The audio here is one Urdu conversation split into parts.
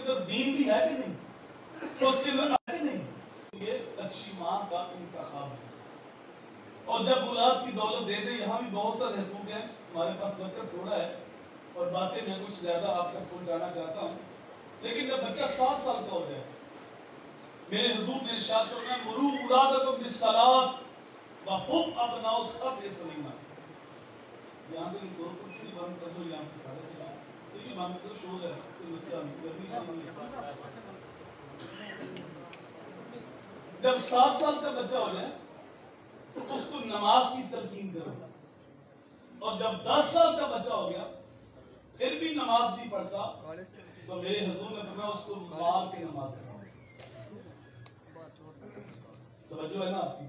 اندر دین بھی ہے کہ نہیں, اس کے اندر ہے کہ نہیں. یہ اچھی ماں کا انتخاب ہے. اور جب اولاد کی دولت دے دے, یہاں بھی بہت سارے حقوق ہیں, ہمارے پاس وقت تھوڑا ہے اور باتیں میں کچھ زیادہ آپ تک پہنچانا چاہتا ہوں, لیکن جب بچہ 7 سال کا ہو جائے, میرے حضور نے ارشاد فرمایا مروا اولادکم بالصلاۃ وہم ابناء السبع سنین. یہاں پہ دو کچھ بھی بند کر دو, یہاں پہ سارے چلا تو یہ بند کر شور ہے, کوئی مسئلہ نہیں. جب 7 سال کا بچہ ہو جائے تو اس کو نماز کی تلقین کرو, اور جب 10 سال کا بچہ ہو گیا پھر بھی نماز نہیں پڑھتا تو میرے حضور نے فرمایا اس کو مار کے نماز پڑھاؤ. توجہ ہے نا آپ کی.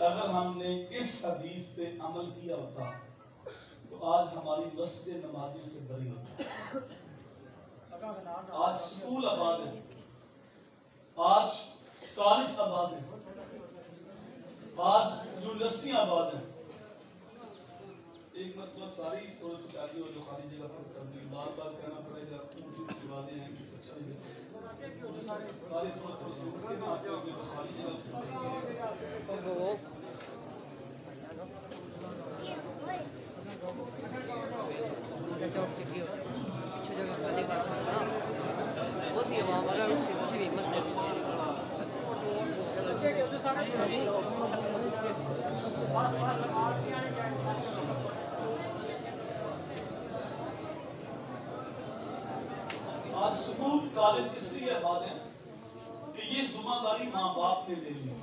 اگر ہم نے اس حدیث پہ عمل کیا ہوتا تو آج ہماری مسجد نمازیوں سے بری ہوتی. آج سکول آباد ہے, آج کالج آباد ہے, آج یونیورسٹیاں آباد ہیں. ایک مرتبہ ساری تھوڑی سی شادی ہو جو خالی جگہ پر کر دی, بار بار کہنا پڑے گا اونچی کی باتیں ہیں کہ اچھا نہیں ساری تھوڑی سی خالی آج سکول کالج اس لیے آباد ہے کہ یہ ذمہ داری ماں باپ نے لے لی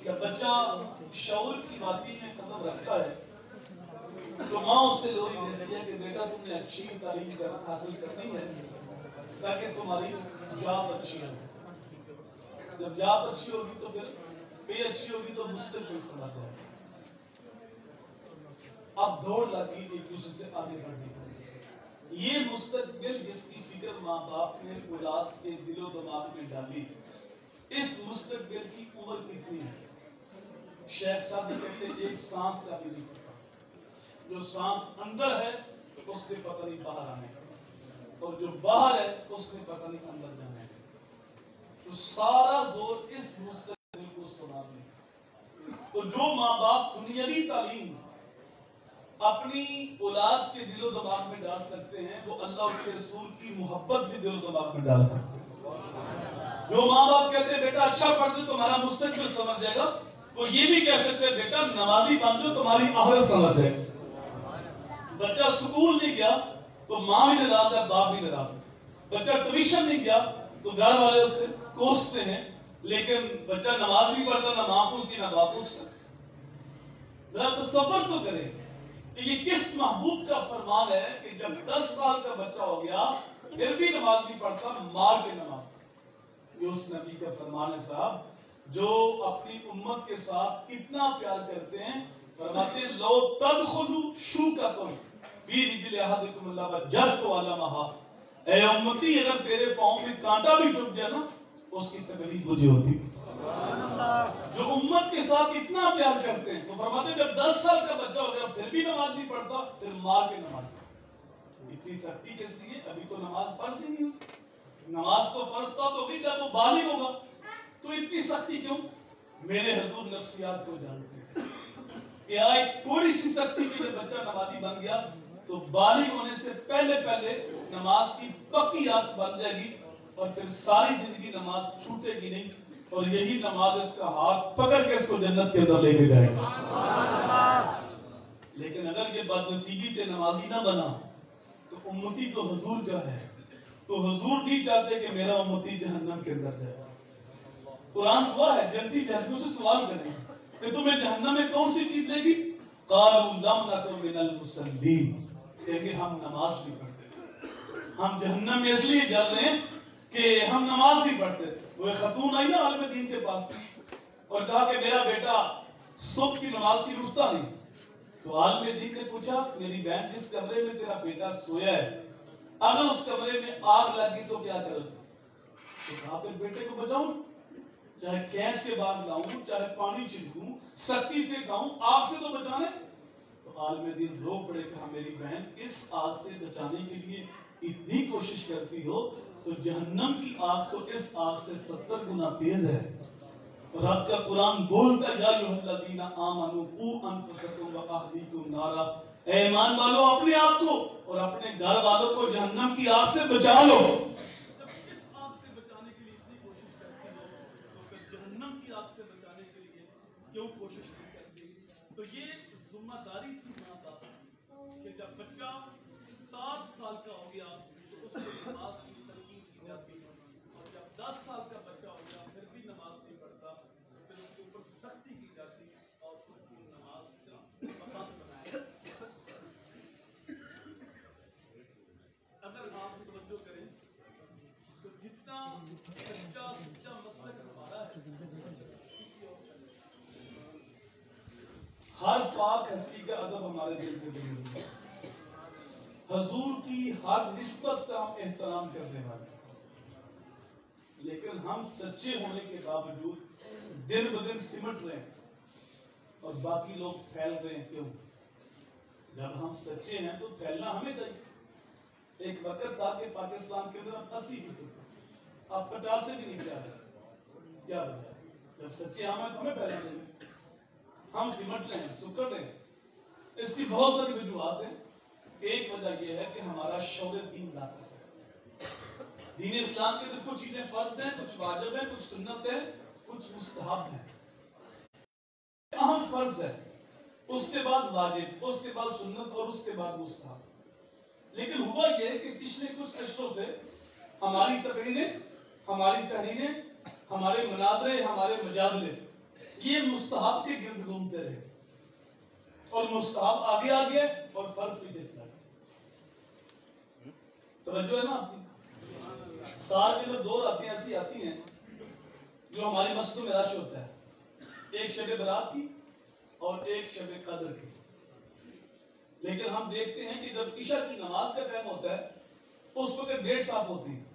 کہ بچہ شعور کی باتیں میں قدم رکھتا ہے تو ماں اس سے ضروری دیتی ہے کہ بیٹا تم نے اچھی تعلیم حاصل کرنی ہے تاکہ تمہاری جاب اچھی ہو. جب جاب اچھی ہوگی تو پھر پے اچھی ہوگی تو مستقبل سمجھ جائے. اب دوڑ لگی ایک دوسرے سے آگے بڑھنے کی. یہ مستقبل جس کی فکر ماں باپ نے اولاد کے دل و دماغ میں ڈالی, اس مستقبل کی عمر کتنی ہے؟ شیخ صاحب کہتے ہیں ایک سانس کا بھی نہیں پتا. جو سانس اندر ہے اس نے پتہ نہیں باہر آنے کا, اور جو باہر ہے اس نے پتہ نہیں اندر جانے کا. تو سارا زور اس مستقبل کو سنانے کا. تو جو ماں باپ دنیاوی تعلیم اپنی اولاد کے دل و دماغ میں ڈال سکتے ہیں وہ اللہ اس کے رسول کی محبت بھی دل و دماغ میں ڈال سکتے ہیں. جو ماں باپ کہتے ہیں بیٹا اچھا پڑھ دو تمہارا مستقبل سمجھ جائے گا, وہ یہ بھی کہہ سکتے ہیں بیٹا نمازی بن دو تمہاری آخرت سمجھ جائے گا. بچہ سکول نہیں گیا تو ماں بھی ناراض ہے, باپ بھی ناراض ہے. بچہ ٹیوشن نہیں گیا تو گھر والے اس سے کوستے ہیں, لیکن بچہ نماز نہیں پڑھتا, نہ ماں پوچھتی نہ باپ پوچھتا. ذرا تصور تو کریں کہ یہ کس محبوب کا فرمان ہے کہ جب 10 سال کا بچہ ہو گیا پھر بھی نماز نہیں پڑھتا, مار کے نماز. یہ اس نبی کا فرمان ہے صاحب جو اپنی امت کے ساتھ اتنا پیار کرتے ہیں. فرماتے ہیں لو تدخلوا شوککم فی رجل احدکم اللہ وجدت علمھا, اے امتی اگر تیرے پاؤں میں کانٹا بھی چبھ جائے نا اس کی تکلیف مجھے ہوتی. جو امت کے ساتھ اتنا پیار کرتے ہیں تو فرماتے ہیں جب 10 سال کا بچہ ہو گیا پھر بھی نماز نہیں پڑھتا, پھر مار کے نماز. اتنی سختی کس لیے؟ ابھی تو نماز فرض ہی نہیں ہوئی. نماز تو فرض تھا تو بھی جب وہ بالغ ہوگا تو اتنی سختی کیوں؟ میرے حضور نفسیات کو جانتے ہیں کہ ایک تھوڑی سی سختی کے لیے بچہ نمازی بن گیا تو بالغ ہونے سے پہلے پہلے نماز کی پکی عادت بن جائے گی اور پھر ساری زندگی نماز چھوٹے گی نہیں, اور یہی نماز اس کا ہاتھ پکڑ کے اس کو جنت کے اندر لے کے جائے گا. لیکن اگر یہ بد نصیبی سے نمازی نہ بنا تو امتی تو حضور کا ہے, تو حضور نہیں چاہتے کہ میرا امتی جہنم کے اندر جائے. قرآن ہوا ہے جنتی جہنمیوں سے سوال کریں کہ تمہیں جہنم میں کون سی چیز لے گی؟ قالوا لم نکن من المصلین, کہ ہم نماز نہیں پڑھتے. ہم جہنم میں اس لیے جل رہے ہیں کہ ہم نماز نہیں پڑھتے. وہ ایک خاتون آئی نا عالم دین کے پاس اور کہا کہ میرا بیٹا صبح کی نماز کی اٹھتا نہیں. تو عالم دین نے پوچھا میری بہن جس کمرے میں تیرا بیٹا سویا ہے اگر اس کمرے میں آگ لگی تو کیا کرو؟ تو کہا پھر بیٹے کو بچاؤں, چاہے کیش کے بعد لاؤں, چاہے پانی چھڑکوں, سختی سے کھاؤں, آگ سے تو بچانے. تو عالم دین رو پڑے, کہا میری بہن اس آگ سے بچانے کے لیے اتنی کوشش کرتی ہو تو جہنم کی آگ تو اس آگ سے 70 گنا تیز ہے. اور آپ کا قرآن بولتا ہے یا ایھا الذین آمنوا قوا انفسکم واہلیکم نارا، اے ایمان والو اپنے آپ کو اور اپنے گھر والوں کو جہنم کی آگ سے بچا لو. جب اس آگ سے بچانے کے لیے اتنی کوشش کرتی ہو تو پھر جہنم کی آگ سے بچانے کے لیے کیوں کوشش نہیں کرتی؟ تو یہ ذمہ داری تھی ماں باپ کی کہ جب بچہ 7 سال کا ہو گیا تو اس کو نماز کی تلقین کی جاتی ہے، اور جب 10 سال کا بچہ ہو گیا پھر بھی نماز نہیں پڑھتا تو پھر اس کے اوپر سختی کی جاتی اور اس کی نماز کا پابند بنایا جاتا. اگر آپ توجہ کریں تو جتنا سچا مسلک ہمارا ہے کسی اور کا نہیں. ہر پاک ہستی کا ادب ہمارے دل کے دل میں، حضور کی ہر نسبت کا ہم احترام کرنے والے، لیکن ہم سچے ہونے کے باوجود دن بدن سمٹ رہے ہیں اور باقی لوگ پھیل رہے ہیں. کیوں؟ جب ہم سچے ہیں تو پھیلنا ہمیں چاہیے. ایک وقت تھا کہ پاکستان کے اندر اب 80% اب 50 سے بھی نہیں جا رہے. کیا وجہ ہے؟ جب سچے ہم ہیں تو ہمیں پھیلنا چاہیے. ہم سمٹ رہے ہیں، سکڑ رہے ہیں. اس کی بہت ساری وجوہات ہیں. ایک وجہ یہ ہے کہ ہمارا شعور دین ناقص ہے. دین اسلام کے اندر کچھ چیزیں فرض ہیں، کچھ واجب ہیں، کچھ سنت ہیں، کچھ مستحب ہیں. اہم فرض ہے، اس کے بعد واجب، اس کے بعد سنت اور اس کے بعد مستحب. لیکن ہوا یہ کہ پچھلے کچھ اشروں سے ہماری تقریریں، ہماری تحریریں، ہمارے مناظرے، ہمارے مجادلے یہ مستحب کے گرد گھومتے رہے اور مستحب آگے آ گئے اور فرض پیچھے چلا گیا. توجہ ہے نا آپ کی؟ سال کے اندر 2 راتیں ایسی آتی ہیں جو ہماری مسجدوں میں رش ہوتا ہے، ایک شب برات کی اور ایک شب قدر کی. لیکن ہم دیکھتے ہیں کہ جب عشاء کی نماز کا ٹائم ہوتا ہے اس وقت گیٹ صاف ہوتی ہے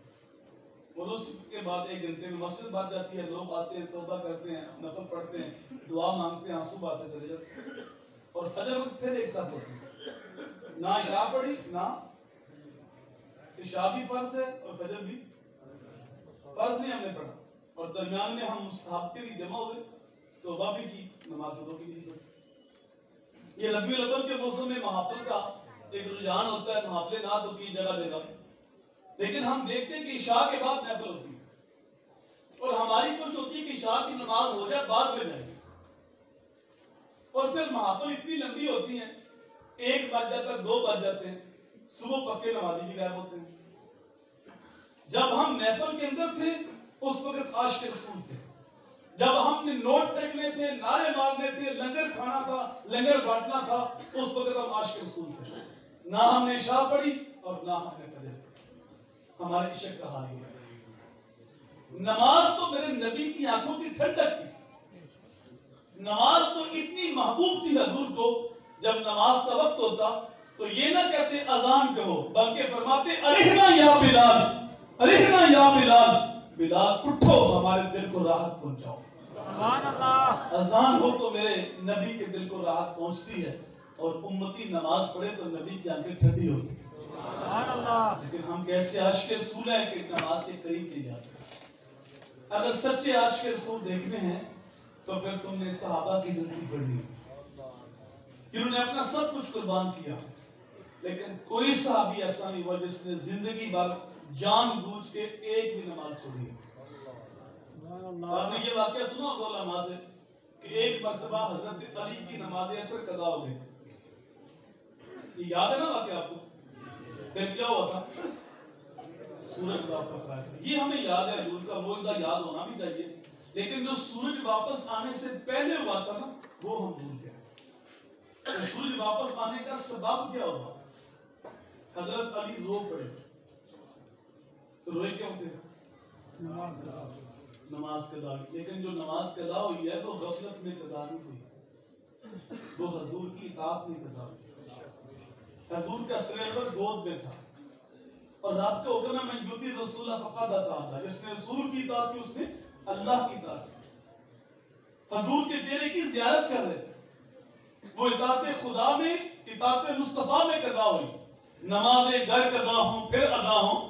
اور اس کے بعد 1 گھنٹے میں مسجد بھر جاتی ہے. لوگ آتے ہیں، توبہ کرتے ہیں، نفل پڑھتے ہیں، دعا مانگتے ہیں، آنسو بہاتے چلے جاتے ہیں اور فجر وقت پھر ایک ساتھ ہوتی ہے. نہ عشاء پڑھی، نہ عشاء بھی فرض ہے اور فجر بھی فرض نہیں ہم نے پڑھا اور درمیان میں ہم مستحب کے لیے جمع ہوئے، توبہ بھی کی، نماز دو کی نہیں پڑھی. یہ ربیع الاول کے موسم میں محافل کا ایک رجحان ہوتا ہے، محافل نعت ہوتی ہے جگہ جگہ. لیکن ہم دیکھتے ہیں کہ عشاء کے بعد محفل ہوتی ہے اور ہماری کوشش ہوتی ہے کہ عشاء کی نماز ہو جائے بعد میں جائے اور پھر محافل اتنی لمبی ہوتی ہیں 1 بج جاتا ہے، 2 بج جاتے ہیں، صبح پکے نمازی بھی غائب ہوتے ہیں. جب ہم محفل کے اندر تھے اس وقت عاشق رسول تھے. جب ہم نے نوٹ پھینکنے تھے، نعرے مارنے تھے، لنگر کھانا تھا، لنگر بانٹنا تھا، اس وقت ہم عاشق رسول تھے. نہ ہم نے عشاء پڑھی اور نہ ہم نے فجر پڑھی. ہمارے عشق کا حال ہے. نماز تو میرے نبی کی آنکھوں کی ٹھنڈک تھی. نماز تو اتنی محبوب تھی حضور کو. جب نماز کا وقت ہوتا تو یہ نہ کہتے اذان کہو، بلکہ فرماتے ارحنا یا بلال، ارحنا یا بلال، بلال اٹھو ہمارے دل کو راحت پہنچاؤ. سبحان اللہ. اذان ہو تو میرے نبی کے دل کو راحت پہنچتی ہے اور امتی نماز پڑھے تو نبی کی آنکھیں ٹھنڈی ہوتی ہیں. سبحان اللہ. لیکن ہم کیسے عاشق رسول ہیں کہ نماز کے قریب نہیں جاتے. اگر سچے عاشق رسول دیکھنے ہیں تو پھر تم نے صحابہ کی زندگی پڑھی جنہوں نے اپنا سب کچھ قربان کیا، لیکن کوئی صحابی ایسا نہیں ہوا جس نے زندگی بھر جان بوجھ کے ایک بھی نماز چھوڑی. آپ نے یہ واقعہ سنا ہوگا علماء سے کہ ایک مرتبہ حضرت علی کی نماز عصر قضا ہو گئی. یہ یاد ہے نا واقعہ آپ کو؟ پھر کیا ہوا تھا؟ سورج واپس آیا. یہ ہمیں یاد ہے، حضور کا معجزہ یاد ہونا بھی چاہیے، لیکن جو سورج واپس آنے سے پہلے ہوا تھا نا وہ ہم بھول گئے. تو سورج واپس آنے کا سبب کیا ہوا؟ حضرت علی رو پڑے. تو روئے کیوں تھے؟ نماز قضا ہوئی. لیکن جو نماز قضا ہوئی ہے وہ غفلت میں قضا نہیں ہوئی، وہ حضور کی اطاعت میں قضا ہوئی. حضور کا سلیبر گود میں تھا اور رب کے حکم میں یوتی رسول فقط اطاعت، جس نے رسول کی اطاعت کی اس نے اللہ کی اطاعت کی. حضور کے چہرے کی زیارت کر رہے تھے. وہ اطاعت خدا میں، اطاعت مصطفیٰ میں قضا ہوئی. نمازیں گھر قضا ہوں پھر ادا ہوں،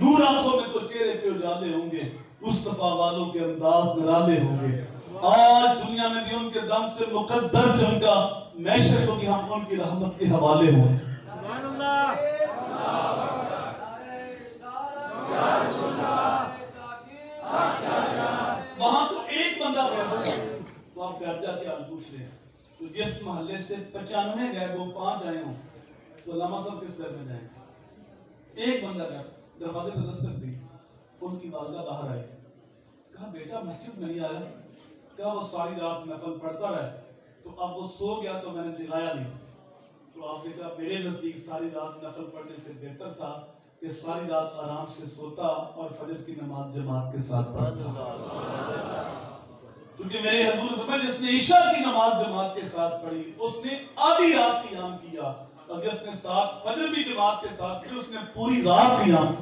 نور آنکھوں میں تو چہرے پہ اجالے ہوں گے، مصطفیٰ والوں کے انداز نرالے ہوں گے۔ آج دنیا میں بھی ان کے دم سے مقدر چمکا، محشر کو بھی ہم ان کی رحمت کے حوالے ہوں۔ سبحان اللہ۔ وہاں تو ایک بندہ گیا، تو آپ گھر جا کے حال پوچھ رہے ہیں، تو جس محلے سے 95 گئے وہ 5 آئے ہوں، تو علامہ صاحب کس گھر میں جائیں گے؟ ایک بندہ گیا، دروازے پہ دستک دی، ان کی والدہ باہر آئی، کہا بیٹا مسجد میں نہیں آیا؟ کہا وہ ساری رات نفل پڑھتا رہا، تو اب وہ سو گیا تو میں نے جگایا نہیں۔ تو آپ نے کہا میرے نزدیک ساری رات نفل پڑھنے سے بہتر تھا کہ ساری رات آرام سے سوتا اور فجر کی نماز جماعت کے ساتھ پڑھتا۔ کیونکہ میرے حضور نے فرمایا جس نے عشاء کی نماز جماعت کے ساتھ پڑھی اس نے آدھی رات قیام کیا، اور جس نے ساتھ فجر بھی جماعت کے ساتھ پڑھی اس نے پوری رات قیام۔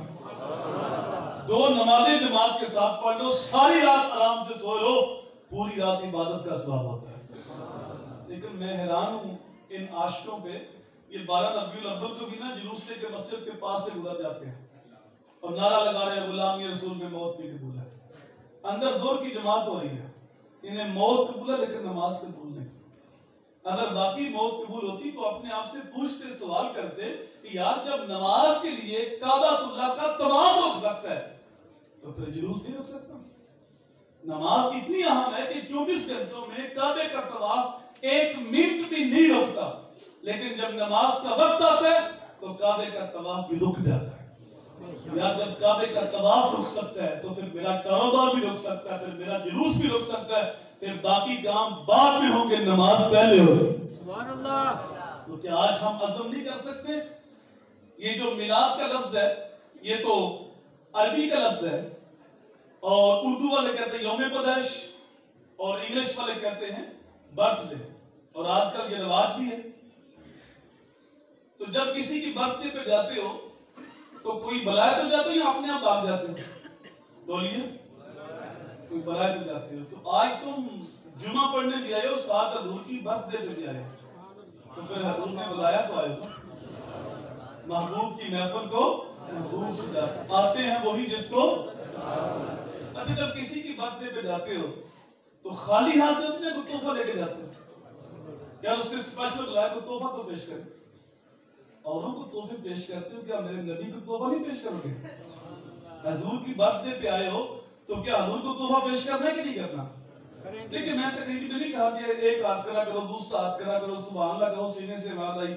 2 نمازیں جماعت کے ساتھ پڑھ لو، ساری رات آرام سے سو لو، پوری رات عبادت کا ثواب ہوتا ہے۔ لیکن میں حیران ہوں ان عاشقوں پہ، یہ 12 ربیع الاول کو بھی نا جلوس لے کے مسجد کے پاس سے گزر جاتے ہیں اور نعرہ لگا رہے ہیں غلامی رسول میں موت بھی قبول ہے۔ اندر زور کی جماعت ہو رہی ہے، انہیں موت قبول ہے لیکن نماز قبول نہیں۔ اگر باقی موت قبول ہوتی تو اپنے آپ سے پوچھتے، سوال کرتے کہ یار جب نماز کے لیے کعبۃ اللہ کا طواف رک سکتا ہے تو پھر جلوس نہیں رک سکتا؟ نماز اتنی اہم ہے کہ 24 گھنٹوں میں کعبے کا طواف 1 منٹ بھی نہیں رکتا، لیکن جب نماز کا وقت آتا ہے تو کعبے کا طواف بھی رک جاتا ہے۔ یا جب کعبے کا طواف رک سکتا ہے تو پھر میرا کاروبار بھی رک سکتا ہے، پھر میرا جلوس بھی رک سکتا ہے، پھر باقی کام بعد میں ہوں گے، نماز پہلے ہوگی۔ سبحان اللہ۔ تو کیا آج ہم عزم نہیں کر سکتے؟ یہ جو میلاد کا لفظ ہے یہ تو عربی کا لفظ ہے، اور اردو والے کہتے ہیں یوم پیدائش، اور انگلش والے کہتے ہیں برتھ ڈے، اور آج کل یہ رواج بھی ہے۔ تو جب کسی کی برتھ ڈے پہ جاتے ہو تو کوئی بلائے تو جاتے ہو یا اپنے آپ بھاگ جاتے ہو؟ بولیے، کوئی بلائے تو جاتے ہو۔ تو آج تم جمعہ پڑھنے بھی آئے ہو، ساتھ حضور کی برتھ ڈے پہ بھی آئے ہو، تو پھر حضور نے بلایا تو آئے ہو۔ محبوب کی محفل کو محبوب سجاتے، آتے ہیں وہی جس کو۔ اچھا جب کسی کی برتھ ڈے پہ جاتے ہو تو خالی ہاتھ دیتے ہیں، کوئی تحفہ لے کے جاتے ہو؟ یا اس نے اسپیشل بلایا تو تحفہ تو پیش کرے؟ اوروں کو تحفے پیش کرتے ہو، کیا میرے نبی کو تحفہ نہیں پیش کرو گے؟ حضور کی برتھ ڈے پہ آئے ہو تو کیا حضور کو تحفہ پیش کرنا ہے کہ نہیں کرنا؟ لیکن میں تقریر میں نہیں کہا کہ ایک ہاتھ کھڑا کرو، دوسرا ہاتھ کھڑا کرو، سبحان اللہ کہو، سینے سے آواز آئی۔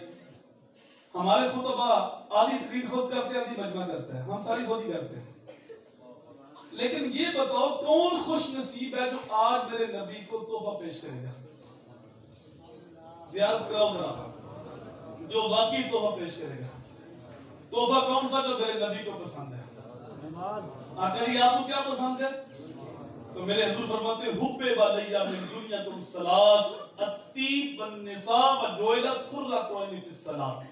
ہمارے خطبہ آدھی تقریر خود کرتے ہیں، آدھی مجمع کرتے ہیں، ہم ساری خود ہی کرتے ہیں۔ لیکن یہ بتاؤ کون خوش نصیب ہے جو آج میرے نبی کو تحفہ پیش کرے گا؟ زیارت کراؤ ذرا، جو واقعی تحفہ پیش کرے گا۔ تحفہ کون سا جو میرے نبی کو پسند ہے؟ آخری آپ کو کیا پسند ہے؟ تو میرے حضور فرماتے ہیں حب والیہ من دنیاکم ثلاث الطیب والنساء وجعلت قرۃ عینی فی الصلاۃ۔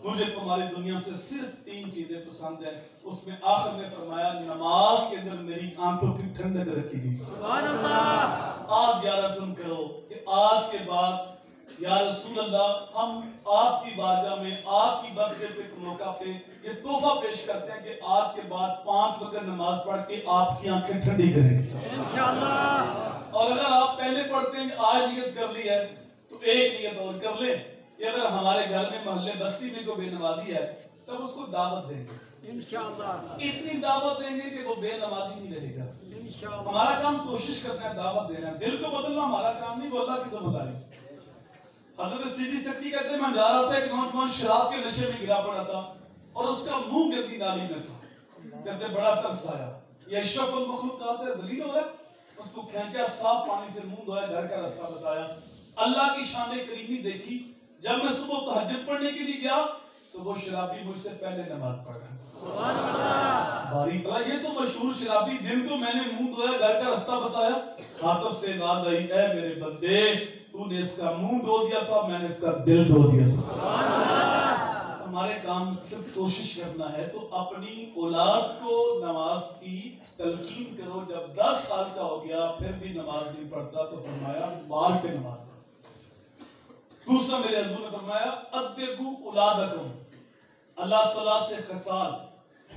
مجھے تمہاری دنیا سے صرف 3 چیزیں پسند ہیں، اس میں آخر میں فرمایا نماز کے اندر میری آنکھوں کی ٹھنڈک رکھی گئی۔ سبحان اللہ۔ آج یا رسم کرو کہ آج کے بعد یا رسول اللہ ہم آپ کی بارگاہ میں آپ کی برتھ ڈے کے موقع پہ یہ تحفہ پیش کرتے ہیں کہ آج کے بعد 5 وقت نماز پڑھ کے آپ کی آنکھیں ٹھنڈی کریں گے انشاءاللہ۔ اور اگر آپ پہلے پڑھتے ہیں آج نیت کر لی ہے تو ایک نیت اور کر لیں کہ اگر ہمارے گھر میں محلے بستی میں کوئی بے نمازی ہے تب اس کو دعوت دیں گے، انشاءاللہ۔ اتنی دعوت دیں گے کہ وہ بے نمازی نہیں رہے گا۔ انشاءاللہ۔ ہمارا کام کوشش کرنا ہے دعوت دینا ہے، دل کو بدلنا ہمارا کام نہیں، وہ اللہ کی ذمہ داری۔ حضرت سیدھی سکتی کہتے ہیں میں جا رہا تھا، ایک نوجوان شراب کے نشے میں گرا پڑا تھا اور اس کا منہ گندی نالی میں تھا، کہتے بڑا ترس آیا، یہ اشرف المخلوق کہتے ہیں ذلیل ہو رہا ہے، اس کو کھینچا، صاف پانی سے منہ دھویا، گھر کا راستہ بتایا، اللہ کی شان کریمی دیکھی۔ جب میں صبح تہجد پڑھنے کے لیے گیا تو وہ شرابی مجھ سے پہلے نماز پڑھ رہا۔ سبحان اللہ۔ باری طرح یہ تو مشہور شرابی دن کو میں نے منہ دھویا، گھر کا راستہ بتایا، عاطف سے ناد آئی، اے میرے بندے تو نے اس کا منہ دھو دیا تھا، میں نے اس کا دل دھو دیا تھا۔ سبحان اللہ۔ ہمارے کام صرف کوشش کرنا ہے تو اپنی اولاد کو نماز کی تلقین کرو۔ جب 10 سال کا ہو گیا پھر بھی نماز نہیں پڑھتا تو فرمایا مار کے نماز پڑھ۔ دوسرا میرے حضور نے فرمایا ادبوا اولادکم، اللہ ثلاث خصال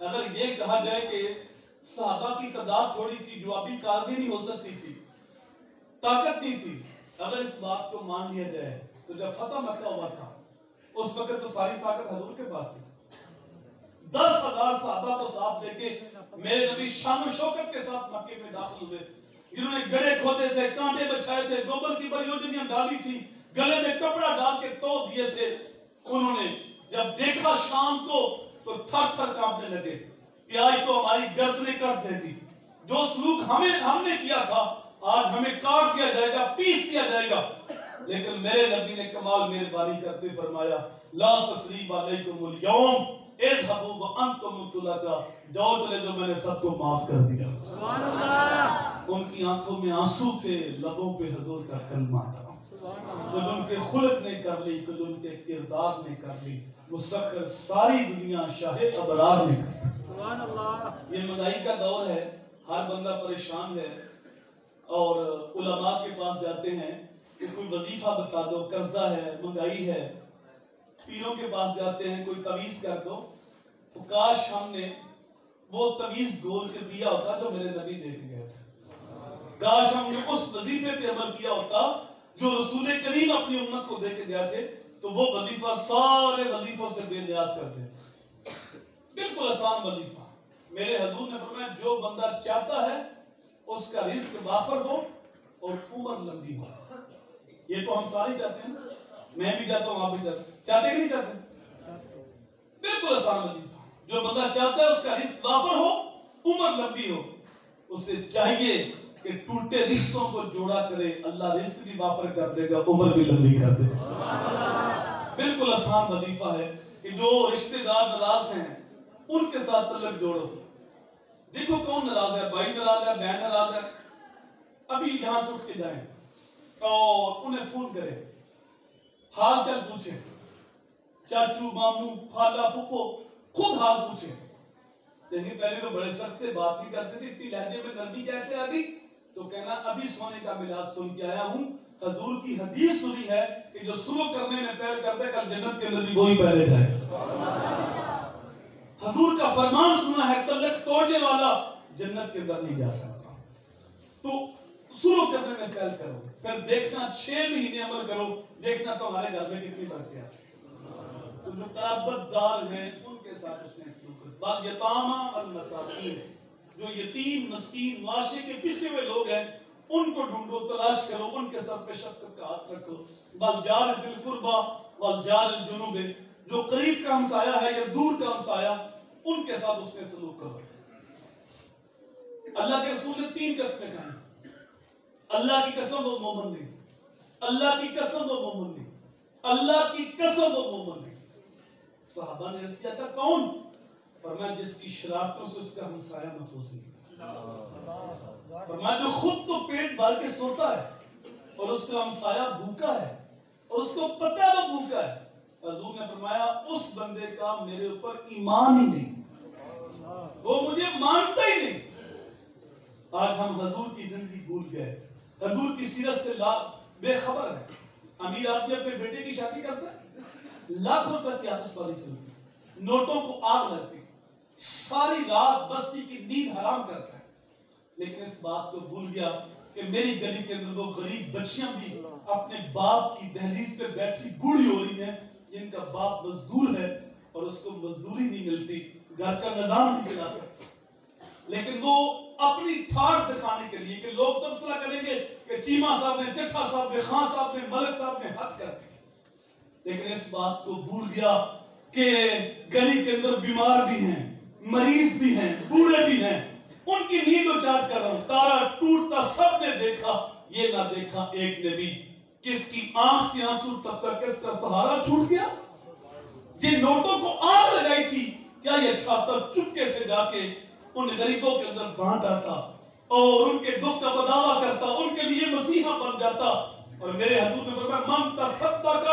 اگر یہ کہا جائے کہ صحابہ کی تعداد تھوڑی تھی، جوابی کارگی نہیں ہو سکتی تھی، طاقت نہیں تھی، اگر اس بات کو مان لیا جائے تو جب فتح مکہ ہوا تھا اس وقت تو ساری طاقت حضور کے پاس تھی۔ 10,000 صحابہ کو ساتھ لے کے میرے نبی شان و شوکت کے ساتھ مکے میں داخل ہوئے، جنہوں نے گڑے کھودے تھے، کانٹے بچھائے تھے، گوبر کی پریوجنیاں ڈالی تھی، گلے میں کپڑا ڈال کے تو دیے تھے۔ انہوں نے جب دیکھا شام کو تو تھر تھر کانپنے لگے کہ آج تو ہماری گردنیں کٹ دے گی، جو سلوک ہم نے کیا تھا آج ہمیں کاٹ دیا جائے گا، پیس دیا جائے گا۔ لیکن میرے نبی نے کمال مہربانی کرتے فرمایا لا تثریب علیکم اليوم اذهبوا وانتم طلقاء، جاؤ چلے جو میں نے سب کو معاف کر دیا۔ سبحان اللہ۔ ان کی آنکھوں میں آنسو تھے، لبوں پہ حضور کا کلمہ تھا۔ کچھ ان کے خلق نے کر لی، کچھ ان کے کردار نے کر لی، مسخر ساری دنیا شاہ ابرار نے کر لی۔ سبحان اللہ۔ یہ مہنگائی کا دور ہے، ہر بندہ پریشان ہے اور علماء کے پاس جاتے ہیں کہ کوئی وظیفہ بتا دو، قرضہ ہے، مہنگائی ہے۔ پیروں کے پاس جاتے ہیں کوئی تعویذ کر دو، تو کاش ہم نے وہ تعویذ گول کے دیا ہوتا جو میرے نبی دے کے گئے تھے، کاش ہم نے اس وظیفے پہ عمل کیا ہوتا جو رسول کریم اپنی امت کو دے کے گئے تھے، تو وہ وظیفہ سارے وظیفوں سے بے نیاز کر دیتے۔ بالکل آسان وظیفہ۔ میرے حضور نے فرمایا جو بندہ چاہتا ہے اس کا رزق وافر ہو اور عمر لمبی ہو۔ یہ تو ہم سارے چاہتے ہیں، میں بھی چاہتا ہوں، آپ بھی چاہتے ہیں، چاہتے کہ نہیں چاہتے؟ بالکل آسان وظیفہ۔ جو بندہ چاہتا ہے اس کا رزق وافر ہو، عمر لمبی ہو۔ اسے چاہیے کہ ٹوٹے رشتوں کو جوڑا کرے، اللہ رزق بھی وافر کر دے گا، عمر بھی لمبی کر دے گا۔ بالکل آسان وظیفہ ہے کہ جو رشتہ دار ناراض ہیں ان کے ساتھ تعلق جوڑو۔ دیکھو کون ناراض ہے، بھائی ناراض ہے، بہن ناراض ہے، ابھی یہاں سے اٹھ کے جائیں اور انہیں فون کریں، حال چال پوچھیں، چاچو ماموں خالہ پھپھو خود حال پوچھیں۔ دیکھیں پہلے تو بڑے سخت تھے، بات نہیں کرتے تھے، اتنی لہجے میں نرمی کہتے آ گئی تو کہنا ابھی سونے کا میلاد سن کے آیا ہوں، حضور کی حدیث سنی ہے کہ جو شروع کرنے میں پہل کرتا ہے کل جنت کے اندر بھی وہی پہلے جائے۔ حضور کا فرمان سنا ہے تعلق توڑنے والا جنت کے اندر نہیں جا سکتا۔ تو شروع کرنے میں پہل کرو، پھر دیکھنا 6 مہینے عمل کرو، دیکھنا تمہارے گھر میں کتنی برکتیں آتی ہیں۔ تو جو قرابت دار ہیں ان کے ساتھ اس نے سلوک کرو۔ بعض یتامى والمساکین، جو یتیم مسکین معاشرے کے پسے ہوئے لوگ ہیں ان کو ڈھونڈو، تلاش کرو، ان کے سر پہ شفقت کا ہاتھ رکھو۔ والجار ذی القربى والجار الجنب، جو قریب کا ہمسایہ ہے یا دور کا ہمسایہ ان کے ساتھ اس نے سلوک کرو۔ اللہ کے رسول نے 3 قسمیں کھائیں، اللہ کی قسم وہ مومن نہیں، اللہ کی قسم وہ مومن نہیں، اللہ کی قسم وہ مومن نہیں۔ صحابہ نے عرض کیا تھا کون؟ فرمایا جس کی شرارتوں سے اس کا ہمسایہ محفوظ نہیں، فرمایا جو خود تو پیٹ بھر کے سوتا ہے اور اس کا ہمسایہ بھوکا ہے اور اس کو پتہ ہے وہ بھوکا ہے۔ حضور نے فرمایا اس بندے کا میرے اوپر ایمان ہی نہیں، وہ مجھے مانتا ہی نہیں۔ آج ہم حضور کی زندگی بھول گئے، حضور کی سیرت سے بے خبر ہے۔ امیر آدمی اپنے بیٹے کی شادی کرتا ہے، لاکھوں روپے کی آتش بازی چلتی، نوٹوں کو آگ لگتی، ساری رات بستی کی نیند حرام کرتا ہے، لیکن اس بات کو بھول گیا کہ میری گلی کے اندر وہ غریب بچیاں بھی اپنے باپ کی دہلیز پہ بیٹھی بوڑھی ہو رہی ہیں جن کا باپ مزدور ہے اور اس کو مزدوری نہیں ملتی، گھر کا نظام نہیں چلا سکتا، لیکن وہ اپنی ٹھاٹ دکھانے کے لیے کہ لوگ تبصرہ کریں گے کہ چیمہ صاحب نے، چٹھا صاحب نے، خان صاحب نے، ملک صاحب نے حد کر دی، لیکن اس بات کو بھول گیا کہ گلی کے اندر بیمار بھی ہیں، مریض بھی ہیں، بوڑھے بھی ہیں، ان کی نیند اجاڑ کر رہا ہوں۔ تارا ٹوٹتا سب نے دیکھا، یہ نہ دیکھا ایک نے بھی، کس کی آنکھ سے آنسو تب تک کس کا سہارا چھوٹ گیا۔ جن نوٹوں کو آگ لگائی تھی کیا یہ چھاپا چپکے سے جا کے ان غریبوں کے اندر بانٹ آتا اور ان کے دکھ کا بداوا کرتا، ان کے لیے مسیحا بن جاتا۔ اور میرے حضور نے فرمایا من تصدق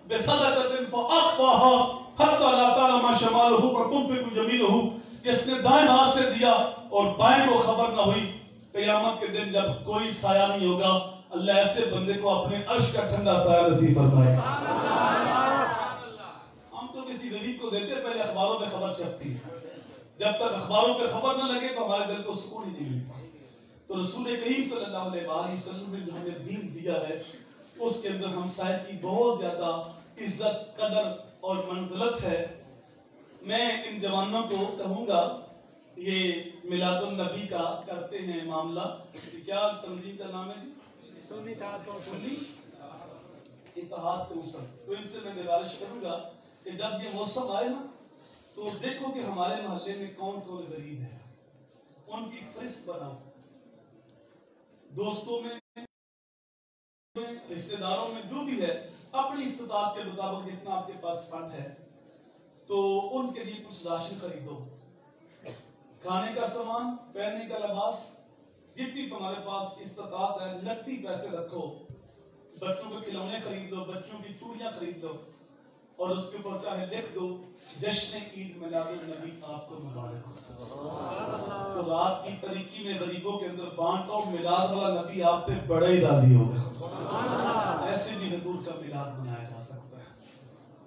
بصدقۃ فاخفاها حتى لا تعلم شماله ما تنفق يمينه، جس نے دائیں ہاتھ سے دیا اور بائیں کو خبر نہ ہوئی، قیامت کے دن جب کوئی سایہ نہیں ہوگا اللہ ایسے بندے کو اپنے عرش کا ٹھنڈا سایہ نصیب فرمائے۔ ہم تو کسی غریب کو دیتے پہلے اخباروں میں خبر چھپتی ہے، جب تک اخباروں پہ خبر نہ لگے تو ہمارے دل کو سکون ہی نہیں ملتا. تو رسول کریم صلی اللہ علیہ وآلہ وسلم نے جو ہمیں دین دیا ہے اس کے اندر ہمسائے کی بہت زیادہ عزت قدر اور منزلت ہے. میں ان جوانوں کو کہوں گا یہ میلاد النبی کا کرتے ہیں معاملہ. کیا تنظیم کا نام ہے جی؟ سنی اتحاد کوثر. تو ان سے میں گزارش کروں گا کہ جب یہ موسم آئے نا تو دیکھو کہ ہمارے محلے میں کون کون غریب ہے, ان کی فہرست بناؤ. دوستوں میں, رشتے داروں میں جو بھی ہے, اپنی استطاعت کے مطابق جتنا آپ کے پاس فنڈ ہے تو ان کے لیے کچھ راشن خریدو. کھانے کا سامان, پہننے کا لباس, جتنی تمہارے پاس استطاعت ہے نقدی پیسے رکھو. بچوں کے کھلونے خرید لو, بچوں کی چوڑیاں خرید لو, اور اس کے اوپر چاہے لکھ دو جشن عید میلاد النبی آپ کو مبارک ہو. تو رات کی تاریکی میں غریبوں کے اندر بانٹو, میلاد والا نبی آپ پہ بڑا ہی راضی ہوگا. ایسے بھی حضور کا میلاد منایا جا سکتا ہے.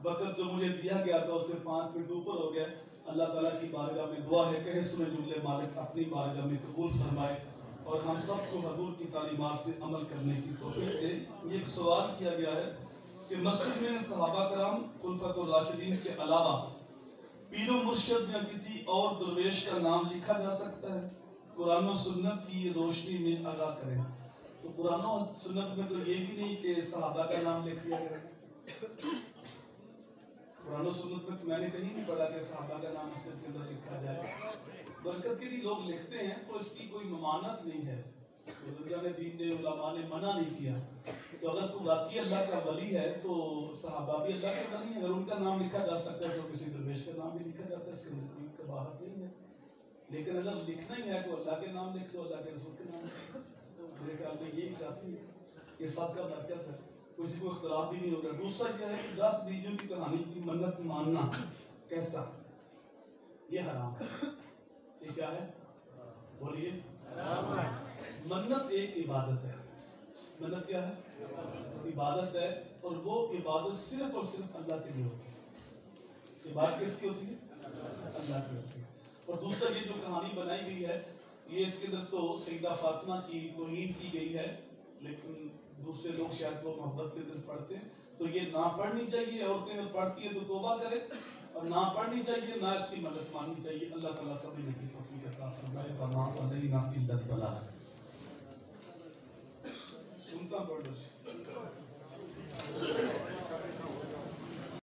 وقت جو مجھے دیا گیا تھا اس سے 5 منٹ اوپر ہو گیا. اللہ تعالیٰ کی بارگاہ میں دعا ہے کہ سنے جملے مالک اپنی بارگاہ میں قبول فرمائے اور ہم سب کو حضور کی تعلیمات پہ عمل کرنے کی توفیق دے. یہ ایک سوال کیا گیا ہے کہ مسجد میں صحابہ کرام خلفاء الراشدین کے علاوہ پیر و مرشد یا کسی اور درویش کا نام لکھا جا سکتا ہے؟ قرآن و سنت کی روشنی میں آگاہ کریں. تو قرآن و سنت میں تو یہ بھی نہیں کہ صحابہ کا نام لکھ دیا گیا. قرآن و سنت میں تو میں نے کہیں نہیں پڑھا کہ صحابہ کا نام مسجد کے اندر لکھا جائے. برکت کے لیے لوگ لکھتے ہیں تو اس کی کوئی ممانعت نہیں ہے. علماء نے منع نہیں کیا. تو اگر کوئی واقعی اللہ کا ولی ہے تو صحابہ بھی اللہ کے ولی ہیں. اگر ان کا نام لکھا جا سکتا ہے تو کسی درویش کا نام بھی لکھا جاتا ہے, اس کے نزدیک کباہت نہیں ہے. لیکن اگر لکھنا ہی ہے تو اللہ کے نام لکھ دو, اللہ کے رسول کے نام لکھ دو. تو میرے خیال میں یہی کافی ہے, یہ سب کا مرکز ہے, کسی کو اختلاف بھی نہیں ہوگا. دوسرا کیا ہے کہ 10 بیجوں کی کہانی کی منت ماننا کیسا, یہ حرام ہے. یہ کیا ہے بولیے؟ منت ایک عبادت ہے. منت کیا ہے؟ عبادت ہے, اور وہ عبادت صرف اور صرف اللہ کے لیے ہوتی ہے. عبادت کس کی ہوتی ہے؟ اللہ کی ہوتی ہے. اور دوسرا یہ جو کہانی بنائی گئی ہے یہ اس کے اندر تو سیدہ فاطمہ کی توہین کی گئی ہے, لیکن دوسرے لوگ شاید وہ محبت کے دل پڑھتے ہیں تو یہ نہ پڑھنی چاہیے. عورتیں اگر پڑھتی ہیں تو توبہ کرے, اور نہ پڑھنی چاہیے, نہ اس کی مدد ماننی چاہیے. اللہ تعالیٰ سمجھنے کی توفیق عطا فرمائے. وما علینا الا البلاغ. سنتا پڑھ